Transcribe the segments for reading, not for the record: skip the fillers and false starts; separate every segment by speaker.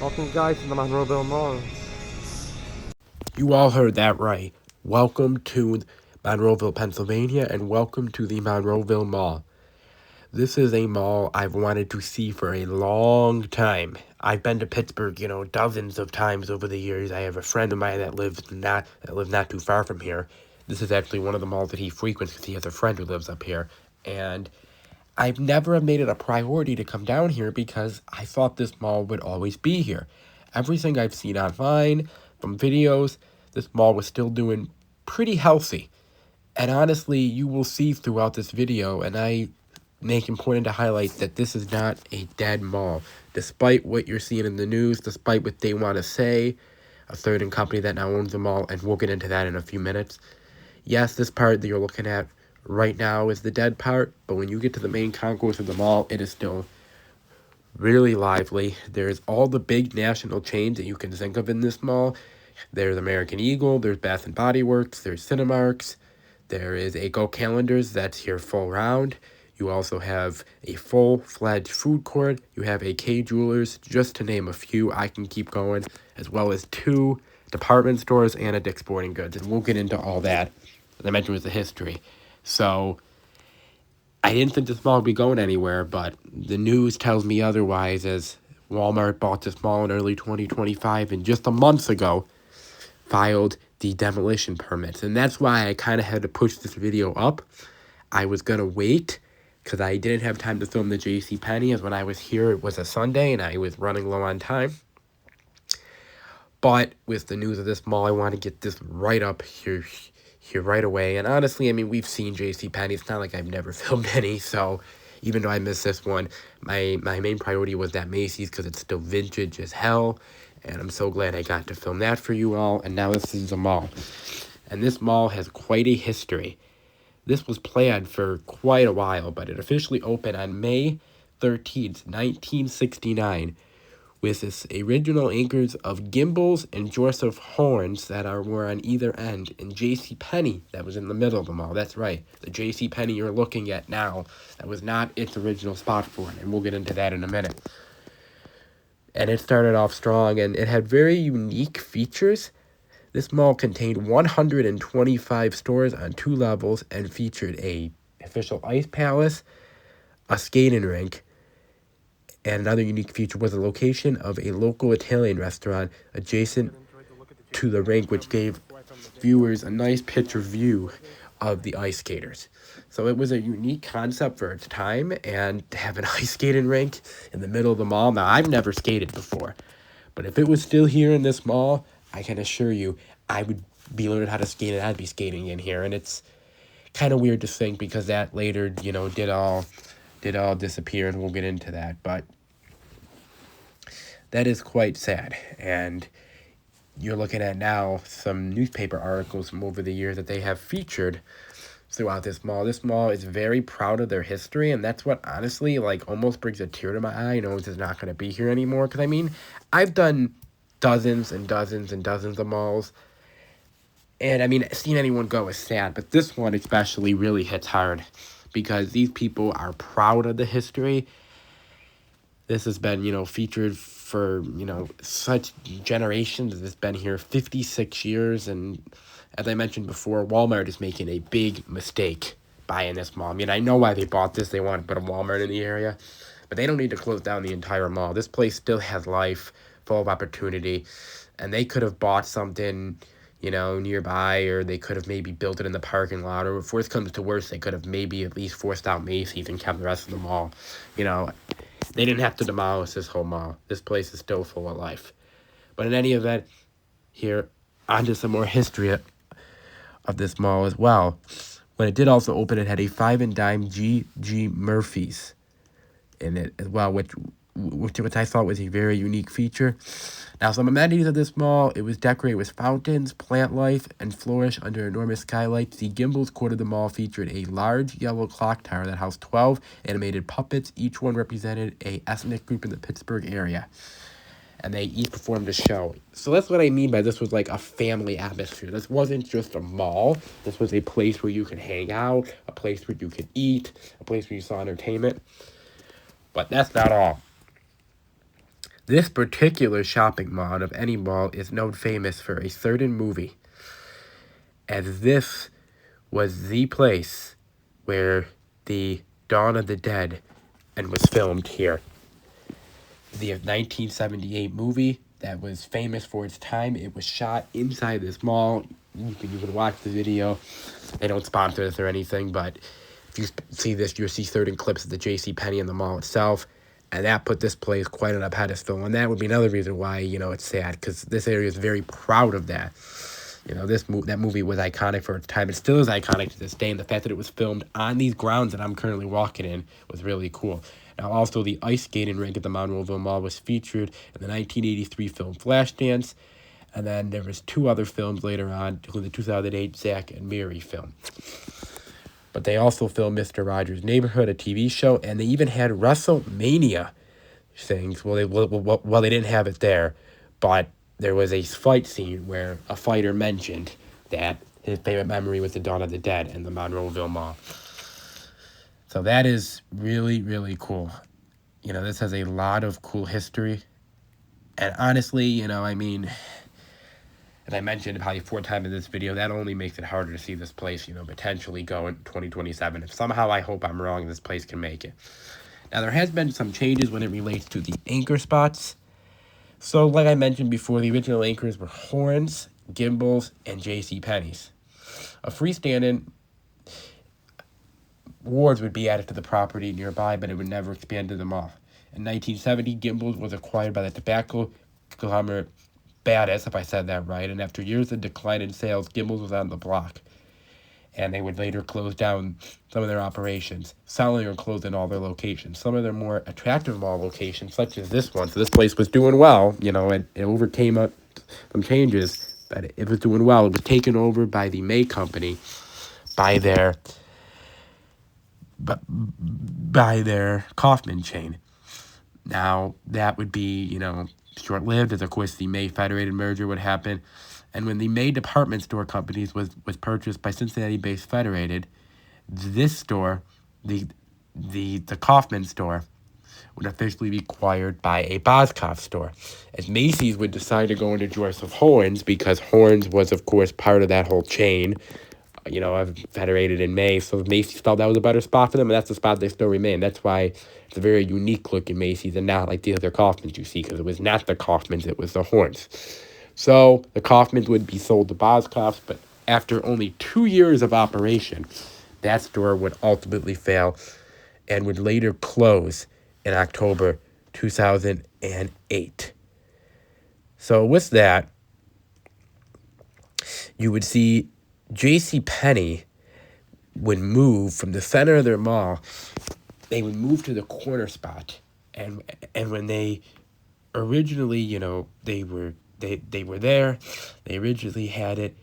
Speaker 1: Welcome guys to the Monroeville Mall.
Speaker 2: You all heard that right. Welcome to Monroeville, Pennsylvania, and welcome to the Monroeville Mall. This is a mall I've wanted to see for a long time. I've been to Pittsburgh, dozens of times over the years. I have a friend of mine that lives not too far from here. This is actually one of the malls that he frequents because he has a friend who lives up here. And I've never made it a priority to come down here because I thought this mall would always be here. Everything I've seen online, from videos, this mall was still doing pretty healthy. And honestly, you will see throughout this video, and I make important to highlight that this is not a dead mall. Despite what you're seeing in the news, despite what they want to say, a certain company that now owns the mall, and we'll get into that in a few minutes. Yes, this part that you're looking at right now is the dead part, but when you get to the main concourse of the mall, it is still really lively. There's all the big national chains that you can think of in this mall. There's American Eagle, there's Bath and Body Works, there's Cinemarks, there is a Go Calendars that's here full round. You also have a full-fledged food court. You have a K Jewelers, just to name a few. I can keep going, as well as 2 department stores and a Dick's Sporting Goods, and we'll get into all that. As I mentioned, with the history. So I didn't think this mall would be going anywhere, but the news tells me otherwise, as Walmart bought this mall in early 2025 and just a month ago filed the demolition permits. And that's why I kind of had to push this video up. I was going to wait because I didn't have time to film the JCPenney, as when I was here it was a Sunday and I was running low on time. But with the news of this mall, I want to get this right up here right away. And honestly, I mean, we've seen JCPenney. It's not like I've never filmed any, so even though I missed this one, my main priority was that Macy's because it's still vintage as hell. And I'm so glad I got to film that for you all. And now this is a mall. And this mall has quite a history. This was planned for quite a while, but it officially opened on May 13th, 1969, with its original anchors of gimbals and Joseph horns that were on either end, and JCPenney that was in the middle of the mall. That's right, the JCPenney you're looking at now. That was not its original spot for it, and we'll get into that in a minute. And it started off strong, and it had very unique features. This mall contained 125 stores on 2 levels and featured a official ice palace, a skating rink, and another unique feature was the location of a local Italian restaurant adjacent to the rink, which gave viewers a nice picture view of the ice skaters. So it was a unique concept for its time, and to have an ice skating rink in the middle of the mall. Now, I've never skated before, but if it was still here in this mall, I can assure you I would be learning how to skate, and I'd be skating in here. And it's kind of weird to think because that later, did all disappear, and we'll get into that. But that is quite sad. And you're looking at now some newspaper articles from over the years that they have featured throughout this mall. This mall is very proud of their history, and that's what honestly almost brings a tear to my eye. This is not going to be here anymore. Because I mean, I've done dozens and dozens and dozens of malls, and I mean, seeing anyone go is sad, but this one especially really hits hard because these people are proud of the history. This has been, featured for, such generations. It's been here 56 years. And as I mentioned before, Walmart is making a big mistake buying this mall. I mean, I know why they bought this. They want to put a Walmart in the area. But they don't need to close down the entire mall. This place still has life, full of opportunity. And they could have bought something, nearby, or they could have maybe built it in the parking lot. Or if worst comes to worst, they could have maybe at least forced out Macy's and kept the rest of the mall. They didn't have to demolish this whole mall. This place is still full of life. But in any event, here, onto some more history of this mall as well. When it did also open, it had a 5 and dime G.G. Murphy's in it as well, which I thought was a very unique feature. Now, some amenities of this mall: it was decorated with fountains, plant life, and flourished under enormous skylights. The Gimbals Court of the mall featured a large yellow clock tower that housed 12 animated puppets. Each one represented a ethnic group in the Pittsburgh area, and they each performed a show. So that's what I mean by this was like a family atmosphere. This wasn't just a mall. This was a place where you could hang out, a place where you could eat, a place where you saw entertainment. But that's not all. This particular shopping mall of any mall is known famous for a certain movie, as this was the place where the Dawn of the Dead and was filmed here. The 1978 movie that was famous for its time. It was shot inside this mall. You can watch the video. They don't sponsor this or anything, but if you see this, you'll see certain clips of the JCPenney in the mall itself. And that put this place quite on a pedestal. And that would be another reason why, it's sad, because this area is very proud of that. That movie was iconic for its time. It still is iconic to this day. And the fact that it was filmed on these grounds that I'm currently walking in was really cool. Now, also, the ice skating rink at the Monroeville Mall was featured in the 1983 film Flashdance. And then there was 2 other films later on, including the 2008 Zack and Miri film. But they also filmed Mr. Rogers' Neighborhood, a TV show, and they even had WrestleMania things. Well, they didn't have it there, but there was a fight scene where a fighter mentioned that his favorite memory was the Dawn of the Dead and the Monroeville Mall. So that is really, really cool. This has a lot of cool history. And honestly, as I mentioned probably 4 times in this video, that only makes it harder to see this place, potentially go in 2027. If somehow I hope I'm wrong, this place can make it. Now, there has been some changes when it relates to the anchor spots. So, like I mentioned before, the original anchors were Horns, Gimbals, and JCPenney's. A freestanding wards would be added to the property nearby, but it would never expand to the mall. In 1970, Gimbals was acquired by the tobacco conglomerate Baddest, if I said that right, and after years of decline in sales, Gimbals was on the block. And they would later close down some of their operations, selling or closing all their locations. Some of their more attractive mall locations, such as this one. So this place was doing well, it overcame some changes, but it was doing well. It was taken over by the May Company, by their Kaufman chain. Now, that would be, short-lived, as of course the May Federated merger would happen. And when the May department store companies was purchased by Cincinnati-based Federated, this store, the Kaufman store, would officially be acquired by a Boscov store. As Macy's would decide to go into Joseph Horns, because Horns was, of course, part of that whole chain, of Federated in May. So Macy's felt that was a better spot for them, and that's the spot they still remain. That's why it's a very unique look in Macy's and not like the other Kaufmans you see, because it was not the Kaufmans, it was the Horns. So the Kaufmans would be sold to Boscov's, but after only 2 years of operation, that store would ultimately fail and would later close in October 2008. So with that, you would see JCPenney would move from the center of their mall. They would move to the corner spot, and when they originally, they were there. They originally had it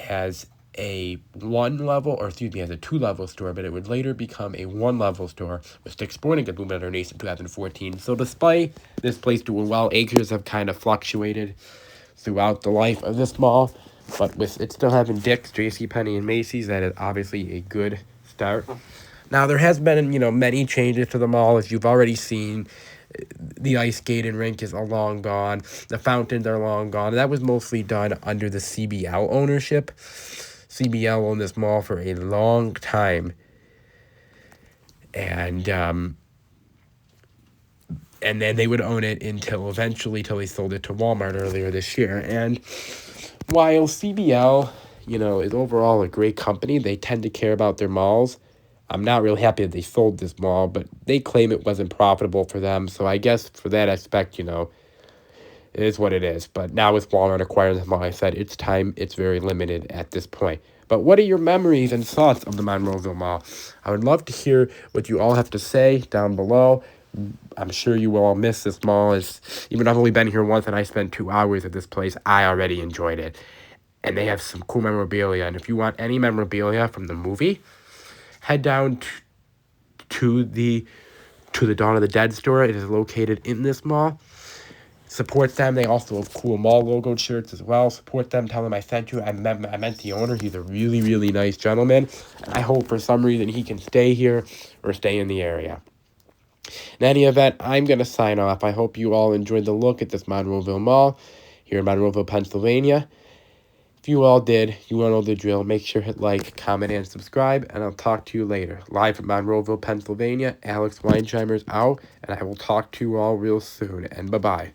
Speaker 2: as a 2-level store, but it would later become a 1-level store with Dick's Sporting Goods moving underneath in 2014. So despite this place doing well, acres have kind of fluctuated throughout the life of this mall. But with it still having Dick's, JCPenney, and Macy's, that is obviously a good start. Now, there has been, many changes to the mall, as you've already seen. The ice skating rink is long gone. The fountains are long gone. That was mostly done under the CBL ownership. CBL owned this mall for a long time. And then they would own it until they sold it to Walmart earlier this year. And while CBL, is overall a great company, they tend to care about their malls. I'm not really happy that they sold this mall, but they claim it wasn't profitable for them. So I guess for that aspect, it is what it is. But now with Walmart acquiring the mall, I said it's time. It's very limited at this point. But what are your memories and thoughts of the Monroeville Mall? I would love to hear what you all have to say down below. I'm sure you will all miss this mall. Even though I've only been here once and I spent 2 hours at this place, I already enjoyed it. And they have some cool memorabilia. And if you want any memorabilia from the movie, head down to the Dawn of the Dead store. It is located in this mall. Support them. They also have cool mall logo shirts as well. Support them. Tell them I sent you. I meant the owner. He's a really, really nice gentleman. I hope for some reason he can stay here or stay in the area. In any event, I'm going to sign off. I hope you all enjoyed the look at this Monroeville Mall here in Monroeville, Pennsylvania. If you all did, you all know the drill. Make sure to hit like, comment, and subscribe, and I'll talk to you later. Live from Monroeville, Pennsylvania, Alex Weinsheimer's out, and I will talk to you all real soon, and bye-bye.